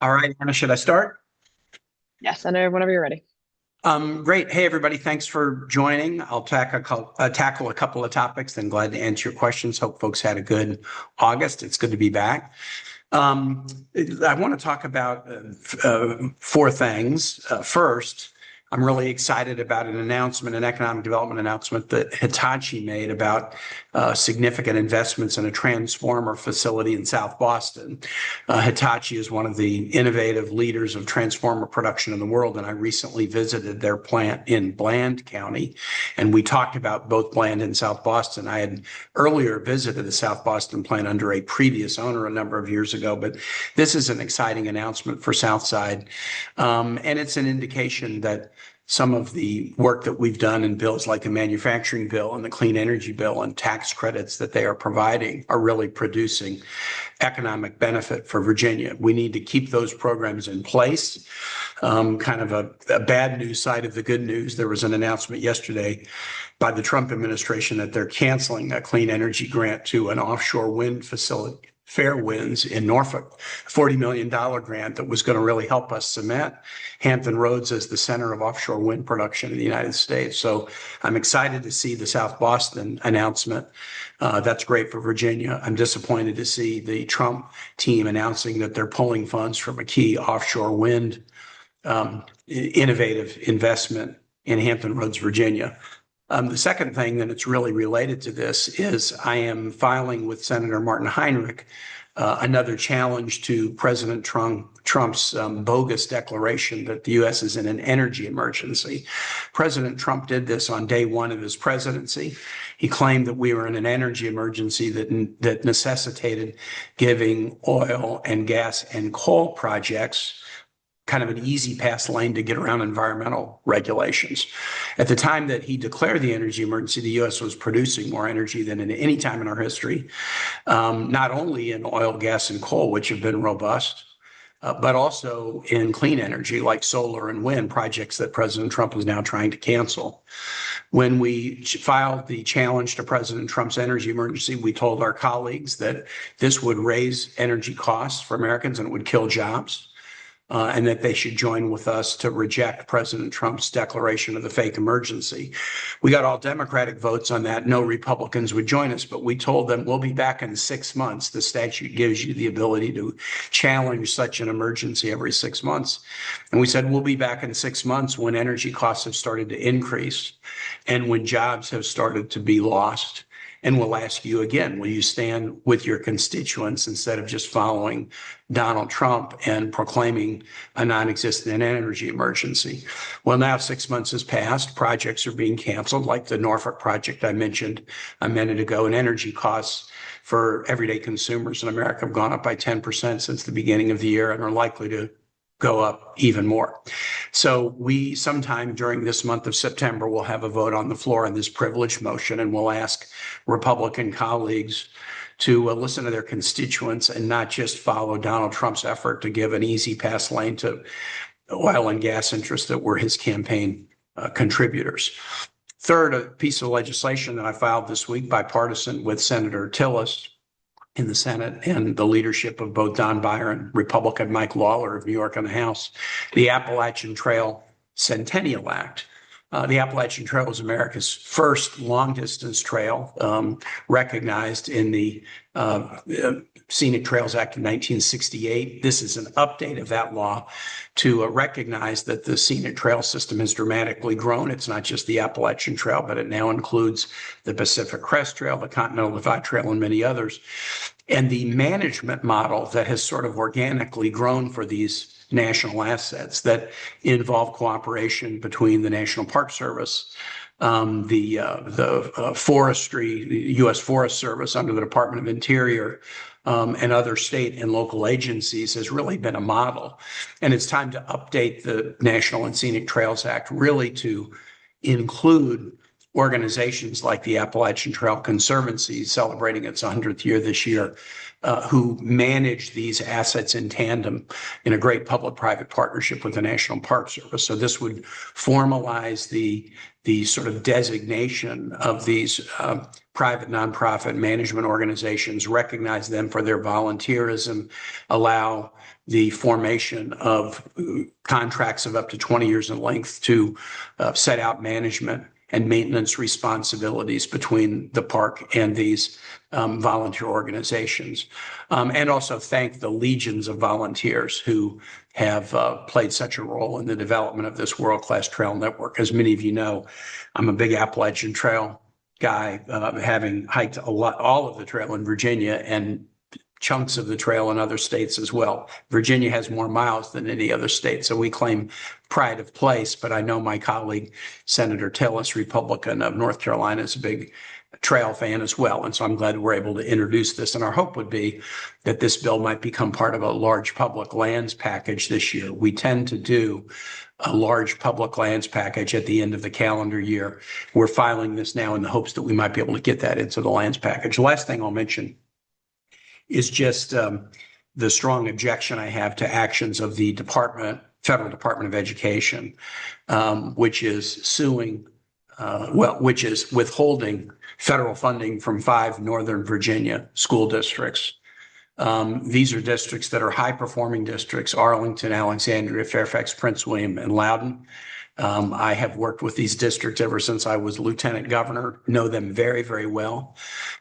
All right, Anna, should I start? Yes, Senator, whenever you're ready. Great. Hey, everybody. Thanks for joining. I'll tackle a couple of topics, then glad to answer your questions. Hope folks had a good August. It's good to be back. Um, I want to talk about four things. First, I'm really excited about an economic development announcement that Hitachi made about significant investments in a transformer facility in South Boston. Hitachi is one of the innovative leaders of transformer production in the world, and I recently visited their plant in Bland County, and we talked about both Bland and South Boston. I had earlier visited the South Boston plant under a previous owner a number of years ago, but this is an exciting announcement for Southside, and it's an indication that some of the work that we've done in bills like the manufacturing bill and the clean energy bill and tax credits that they are providing are really producing economic benefit for Virginia. We need to keep those programs in place. Kind of a bad news side of the good news. There was an announcement yesterday by the Trump administration that they're canceling a clean energy grant to an offshore wind facility, Fairwinds in Norfolk, $40 million grant that was going to really help us cement Hampton Roads as the center of offshore wind production in the United States. So I'm excited to see the South Boston announcement. That's great for Virginia. I'm disappointed to see the Trump team announcing that they're pulling funds from a key offshore wind innovative investment in Hampton Roads, Virginia. The second thing that it's really related to this is I am filing with Senator Martin Heinrich another challenge to President Trump's bogus declaration that the U.S. is in an energy emergency. President Trump did this on day one of his presidency. He claimed that we were in an energy emergency that necessitated giving oil and gas and coal projects kind of an easy pass lane to get around environmental regulations. At the time that he declared the energy emergency, the U.S. was producing more energy than in any time in our history, not only in oil, gas, and coal, which have been robust, but also in clean energy like solar and wind projects that President Trump is now trying to cancel. When we filed the challenge to President Trump's energy emergency, we told our colleagues that this would raise energy costs for Americans and it would kill jobs. And that they should join with us to reject President Trump's declaration of the fake emergency. We got all Democratic votes on that. No Republicans would join us, but we told them we'll be back in 6 months. The statute gives you the ability to challenge such an emergency every 6 months. And we said we'll be back in 6 months when energy costs have started to increase and when jobs have started to be lost. And we'll ask you again, will you stand with your constituents instead of just following Donald Trump and proclaiming a non-existent energy emergency? Well, now 6 months has passed. Projects are being canceled, like the Norfolk project I mentioned a minute ago, and energy costs for everyday consumers in America have gone up by 10% since the beginning of the year and are likely to go up even more. So we sometime during this month of September will have a vote on the floor on this privilege motion, and we'll ask Republican colleagues to listen to their constituents and not just follow Donald Trump's effort to give an easy pass lane to oil and gas interests that were his campaign contributors. Third, a piece of legislation that I filed this week, bipartisan, with Senator Tillis in the Senate and the leadership of both Don Byron, Republican Mike Lawler of New York in the House, the Appalachian Trail Centennial Act. The Appalachian Trail is America's first long-distance trail, recognized in the Scenic Trails Act of 1968. This is an update of that law to recognize that the scenic trail system has dramatically grown. It's not just the Appalachian Trail, but it now includes the Pacific Crest Trail, the Continental Divide Trail, and many others. And the management model that has sort of organically grown for these national assets that involve cooperation between the National Park Service, the forestry, the U.S. Forest Service under the Department of Interior, and other state and local agencies has really been a model. And it's time to update the National and Scenic Trails Act really to include organizations like the Appalachian Trail Conservancy, celebrating its 100th year this year, who manage these assets in tandem in a great public-private partnership with the National Park Service. So this would formalize the sort of designation of these private nonprofit management organizations, recognize them for their volunteerism, allow the formation of contracts of up to 20 years in length to set out management and maintenance responsibilities between the park and these volunteer organizations. And also thank the legions of volunteers who have played such a role in the development of this world-class trail network. As many of you know, I'm a big Appalachian Trail guy, having hiked all of the trail in Virginia and chunks of the trail in other states as well. Virginia has more miles than any other state, so we claim pride of place, but I know my colleague, Senator Tillis, Republican of North Carolina, is a big trail fan as well. And so I'm glad we're able to introduce this. And our hope would be that this bill might become part of a large public lands package this year. We tend to do a large public lands package at the end of the calendar year. We're filing this now in the hopes that we might be able to get that into the lands package. The last thing I'll mention is just the strong objection I have to actions of the Federal Department of Education, which is which is withholding federal funding from 5 Northern Virginia school districts. These are districts that are high-performing districts: Arlington, Alexandria, Fairfax, Prince William, and Loudoun. I have worked with these districts ever since I was lieutenant governor, know them very, very well.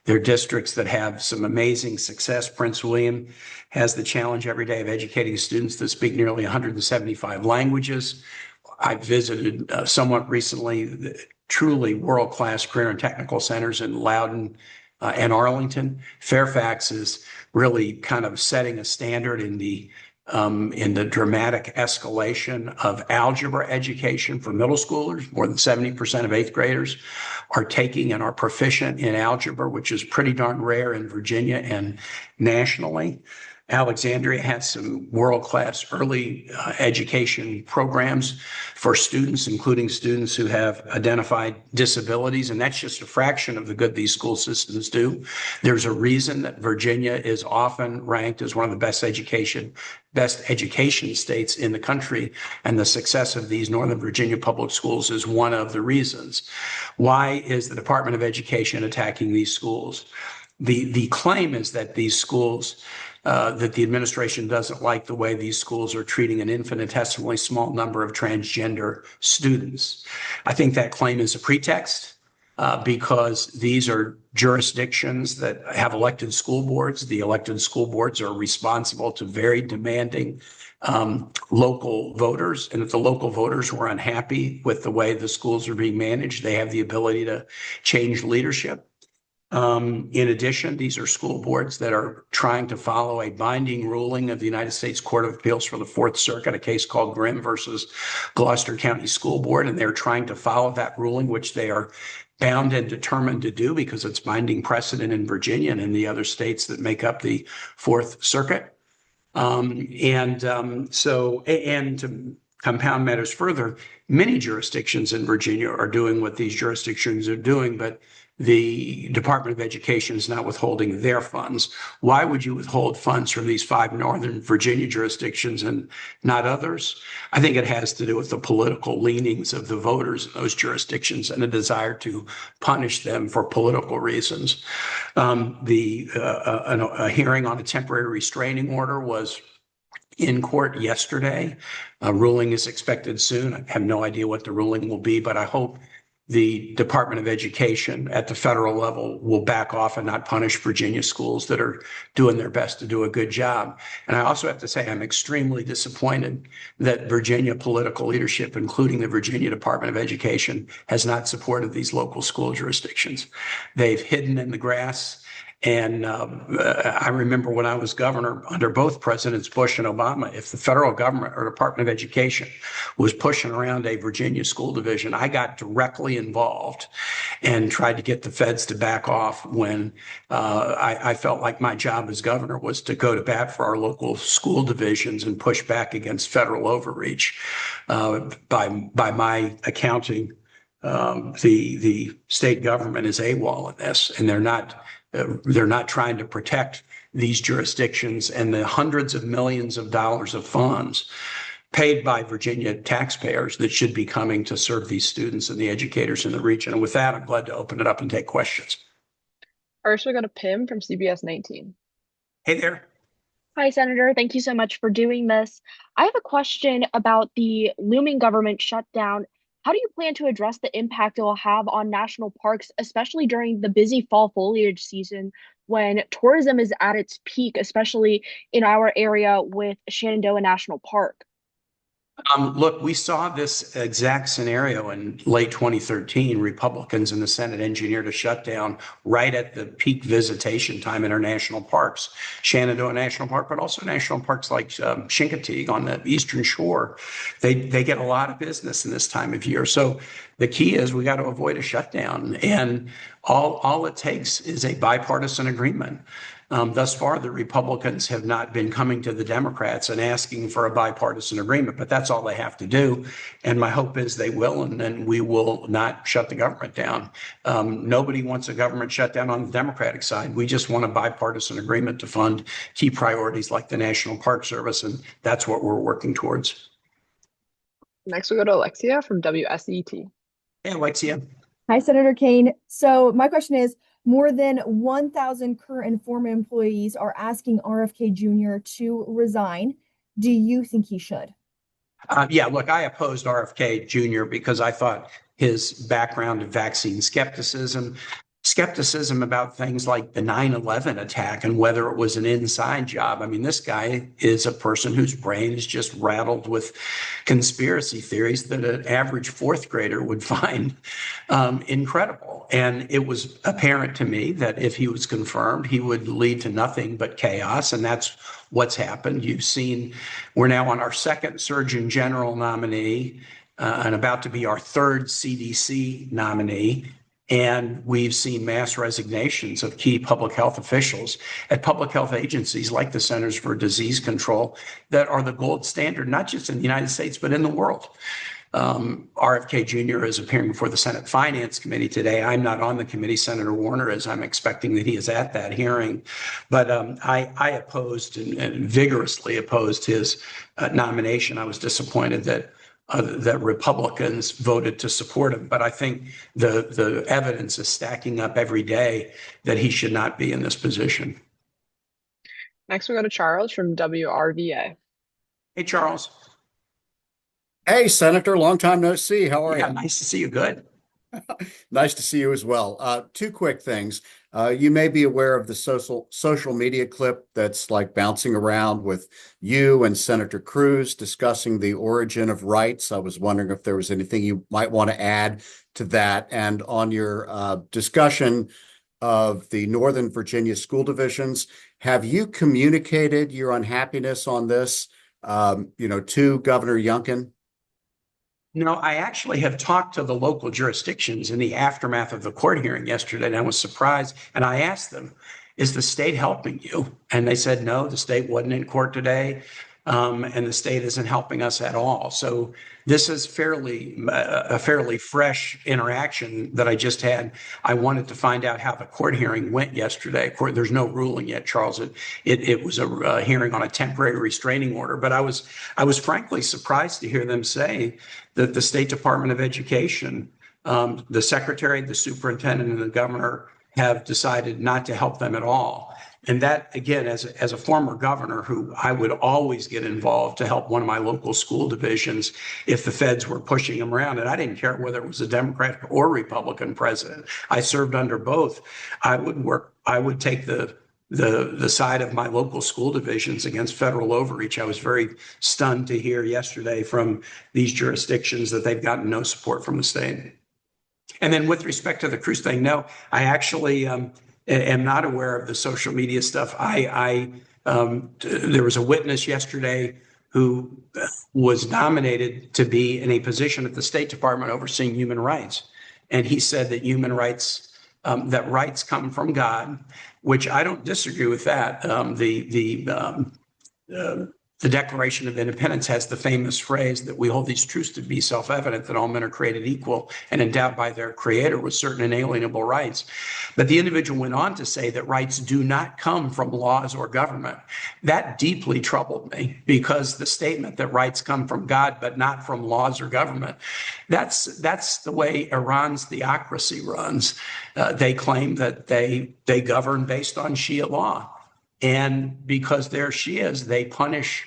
They're districts that have some amazing success. Prince William has the challenge every day of educating students that speak nearly 175 languages. I visited somewhat recently the truly world-class career and technical centers in Loudoun and Arlington. Fairfax is really kind of setting a standard in the dramatic escalation of algebra education for middle schoolers. More than 70% of eighth graders are taking and are proficient in algebra, which is pretty darn rare in Virginia and nationally. Alexandria has some world-class early education programs for students, including students who have identified disabilities, and that's just a fraction of the good these school systems do. There's a reason that Virginia is often ranked as one of the best education states in the country, and the success of these Northern Virginia public schools is one of the reasons. Why is the Department of Education attacking these schools? The claim is that these schools, that the administration doesn't like the way these schools are treating an infinitesimally small number of transgender students. I think that claim is a pretext because these are jurisdictions that have elected school boards. The elected school boards are responsible to very demanding local voters. And if the local voters were unhappy with the way the schools are being managed, they have the ability to change leadership. In addition, these are school boards that are trying to follow a binding ruling of the United States Court of Appeals for the Fourth Circuit, a case called Grimm versus Gloucester County School Board, and they're trying to follow that ruling, which they are bound and determined to do because it's binding precedent in Virginia and in the other states that make up the Fourth Circuit. And to compound matters further, many jurisdictions in Virginia are doing what these jurisdictions are doing, but the Department of Education is not withholding their funds. Why would you withhold funds from these 5 Northern Virginia jurisdictions and not others? I think it has to do with the political leanings of the voters in those jurisdictions and a desire to punish them for political reasons. A hearing on a temporary restraining order was in court yesterday. A ruling is expected soon. I have no idea what the ruling will be, but I hope the Department of Education at the federal level will back off and not punish Virginia schools that are doing their best to do a good job. And I also have to say I'm extremely disappointed that Virginia political leadership, including the Virginia Department of Education, has not supported these local school jurisdictions. They've hidden in the grass. And I remember when I was governor under both Presidents Bush and Obama, if the federal government or Department of Education was pushing around a Virginia school division, I got directly involved and tried to get the feds to back off when I felt like my job as governor was to go to bat for our local school divisions and push back against federal overreach. By my accounting, the state government is AWOL in this, and they're not trying to protect these jurisdictions and the hundreds of millions of dollars of funds paid by Virginia taxpayers that should be coming to serve these students and the educators in the region. And with that, I'm glad to open it up and take questions. First, we go to Pim from CBS 19. Hey there. Hi, Senator. Thank you so much for doing this. I have a question about the looming government shutdown. How do you plan to address the impact it will have on national parks, especially during the busy fall foliage season when tourism is at its peak, especially in our area with Shenandoah National Park? Look, we saw this exact scenario in late 2013. Republicans in the Senate engineered a shutdown right at the peak visitation time in our national parks, Shenandoah National Park, but also national parks like Chincoteague on the eastern shore. They get a lot of business in this time of year. So the key is we got to avoid a shutdown, and all it takes is a bipartisan agreement. Thus far, the Republicans have not been coming to the Democrats and asking for a bipartisan agreement, but that's all they have to do. And my hope is they will, and then we will not shut the government down. Nobody wants a government shutdown on the Democratic side. We just want a bipartisan agreement to fund key priorities like the National Park Service, and that's what we're working towards. Next, we go to Alexia from WSET. Hey, Alexia. Hi, Senator Kaine. So my question is, more than 1,000 current and former employees are asking RFK Jr. to resign. Do you think he should? Yeah, look, I opposed RFK Jr. because I thought his background in vaccine skepticism about things like the 9/11 attack and whether it was an inside job. I mean, this guy is a person whose brain is just rattled with conspiracy theories that an average fourth grader would find incredible. And it was apparent to me that if he was confirmed, he would lead to nothing but chaos. And that's what's happened. You've seen we're now on our second Surgeon General nominee and about to be our third CDC nominee. And we've seen mass resignations of key public health officials at public health agencies like the Centers for Disease Control that are the gold standard, not just in the United States, but in the world. RFK Jr. is appearing before the Senate Finance Committee today. I'm not on the committee. Senator Warner is. I'm expecting that he is at that hearing. But I opposed and vigorously opposed his nomination. I was disappointed that Republicans voted to support him. But I think the evidence is stacking up every day that he should not be in this position. Next, we go to Charles from WRVA. Hey, Charles. Hey, Senator, long time no see. How are Yeah, you? nice to see you. Good. Nice to see you as well. Two quick things. You may be aware of the social media clip that's like bouncing around with you and Senator Cruz discussing the origin of rights. I was wondering if there was anything you might want to add to that. And on your discussion of the Northern Virginia school divisions, have you communicated your unhappiness on this, to Governor Youngkin? No, I actually have talked to the local jurisdictions in the aftermath of the court hearing yesterday, and I was surprised. And I asked them, is the state helping you? And they said, no, the state wasn't in court today, and the state isn't helping us at all. So this is a fairly fresh interaction that I just had. I wanted to find out how the court hearing went yesterday. There's no ruling yet, Charles. It was a hearing on a temporary restraining order, but I was frankly surprised to hear them say that the State Department of Education, the secretary, the superintendent, and the governor have decided not to help them at all. And that, again, as a former governor who I would always get involved to help one of my local school divisions if the feds were pushing them around, and I didn't care whether it was a Democrat or Republican president. I served under both. I would take the side of my local school divisions against federal overreach. I was very stunned to hear yesterday from these jurisdictions that they've gotten no support from the state. And then with respect to the Cruz thing, no, I actually am not aware of the social media stuff. There was a witness yesterday who was nominated to be in a position at the State Department overseeing human rights. And he said that human rights, that rights come from God, which I don't disagree with that. The The Declaration of Independence has the famous phrase that we hold these truths to be self-evident, that all men are created equal and endowed by their creator with certain inalienable rights. But the individual went on to say that rights do not come from laws or government. That deeply troubled me, because the statement that rights come from God but not from laws or government, that's the way Iran's theocracy runs. They claim that they govern based on Shia law. And because they're Shias, they punish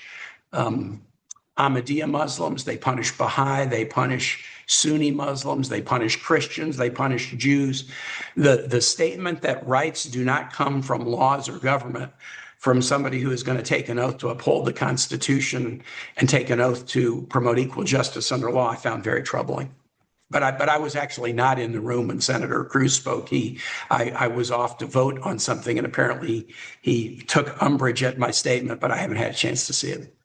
Ahmadiyya Muslims, they punish Baha'i, they punish Sunni Muslims, they punish Christians, they punish Jews. The statement that rights do not come from laws or government, from somebody who is going to take an oath to uphold the Constitution and take an oath to promote equal justice under law, I found very troubling. But I was actually not in the room when Senator Cruz spoke. I was off to vote on something, and apparently he took umbrage at my statement, but I haven't had a chance to see it.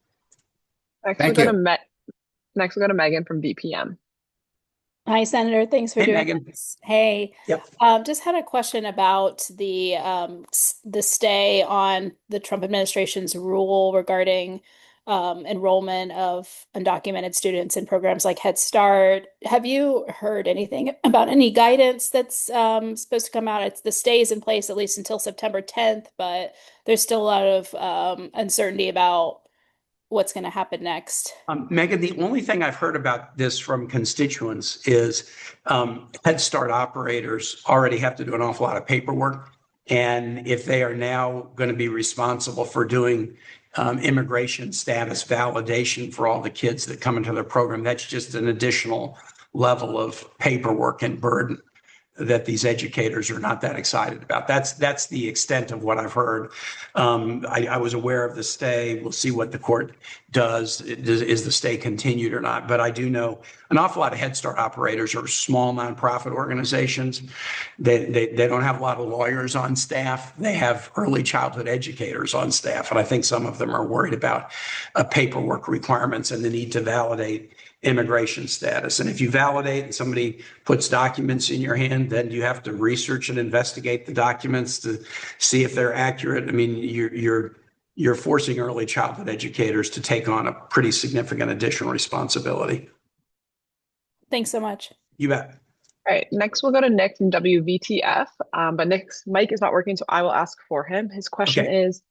Next we'll go to Megan from BPM. Hi, Senator. Thanks for Hey, doing Megan. this. Hey, Yep. Just had a question about the stay on the Trump administration's rule regarding enrollment of undocumented students in programs like Head Start. Have you heard anything about any guidance that's supposed to come out? The stay is in place at least until September 10th, but there's still a lot of uncertainty about what's going to happen next. Megan, the only thing I've heard about this from constituents is Head Start operators already have to do an awful lot of paperwork. And if they are now going to be responsible for doing immigration status validation for all the kids that come into their program, that's just an additional level of paperwork and burden that these educators are not that excited about. That's the extent of what I've heard. I was aware of the stay. We'll see what the court does. Is the stay continued or not? But I do know an awful lot of Head Start operators are small nonprofit organizations. They don't have a lot of lawyers on staff. They have early childhood educators on staff. And I think some of them are worried about paperwork requirements and the need to validate immigration status. And if you validate and somebody puts documents in your hand, then you have to research and investigate the documents to see if they're accurate. I mean, you're forcing early childhood educators to take on a pretty significant additional responsibility. Thanks so much. You bet. All right, next we'll go to Nick from WVTF, but Nick's mic is not working, so I will ask for him. His question is,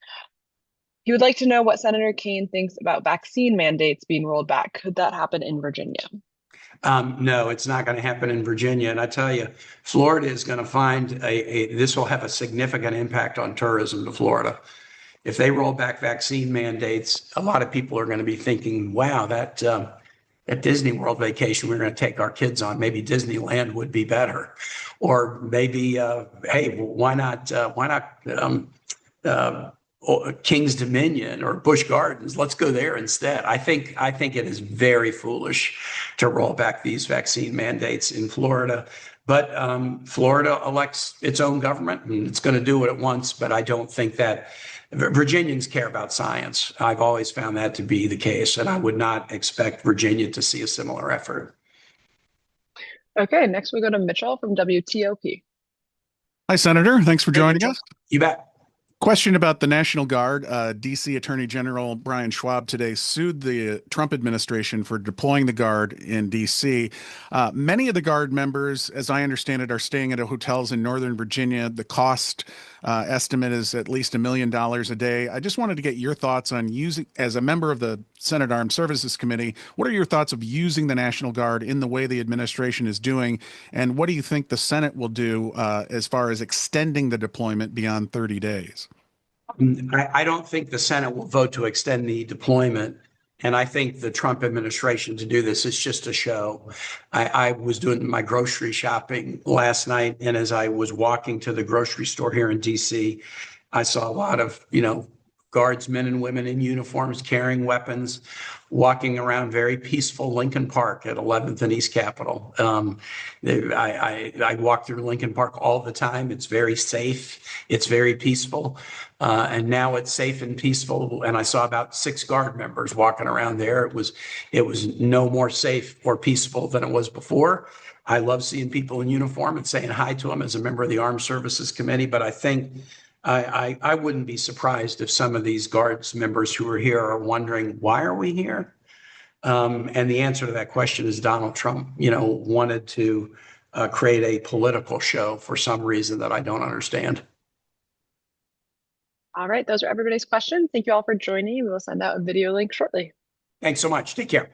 he would like to know what Senator Kaine thinks about vaccine mandates being rolled back. Could that happen in Virginia? No, it's not going to happen in Virginia. And I tell you, Florida is going to find this will have a significant impact on tourism to Florida. If they roll back vaccine mandates, a lot of people are going to be thinking, wow, that Disney World vacation we're going to take our kids on, maybe Disneyland would be better. Or maybe, hey, why not King's Dominion or Busch Gardens? Let's go there instead. I think it is very foolish to roll back these vaccine mandates in Florida. But Florida elects its own government, and it's going to do what it wants. But I don't think that Virginians care about science. I've always found that to be the case, and I would not expect Virginia to see a similar effort. Okay, next we go to Mitchell from WTOP. Hi, Senator. Thanks for joining us. You bet. Question about the National Guard. D.C. Attorney General Brian Schwab today sued the Trump administration for deploying the Guard in D.C. Many of the Guard members, as I understand it, are staying at hotels in Northern Virginia. The cost estimate is at least $1 million a day. I just wanted to get your thoughts on using, as a member of the Senate Armed Services Committee, what are your thoughts of using the National Guard in the way the administration is doing? And what do you think the Senate will do as far as extending the deployment beyond 30 days? I don't think the Senate will vote to extend the deployment. And I think the Trump administration to do this is just a show. I was doing my grocery shopping last night, and as I was walking to the grocery store here in DC, I saw a lot of, guardsmen and women in uniforms carrying weapons, walking around very peaceful Lincoln Park at 11th and East Capitol. I walk through Lincoln Park all the time. It's very safe. It's very peaceful. And now it's safe and peaceful. And I saw about 6 Guard members walking around there. It was no more safe or peaceful than it was before. I love seeing people in uniform and saying hi to them as a member of the Armed Services Committee. But I think I wouldn't be surprised if some of these Guards members who are here are wondering, why are we here? And the answer to that question is Donald Trump, wanted to create a political show for some reason that I don't understand. All right, those are everybody's questions. Thank you all for joining. We will send out a video link shortly. Thanks so much. Take care.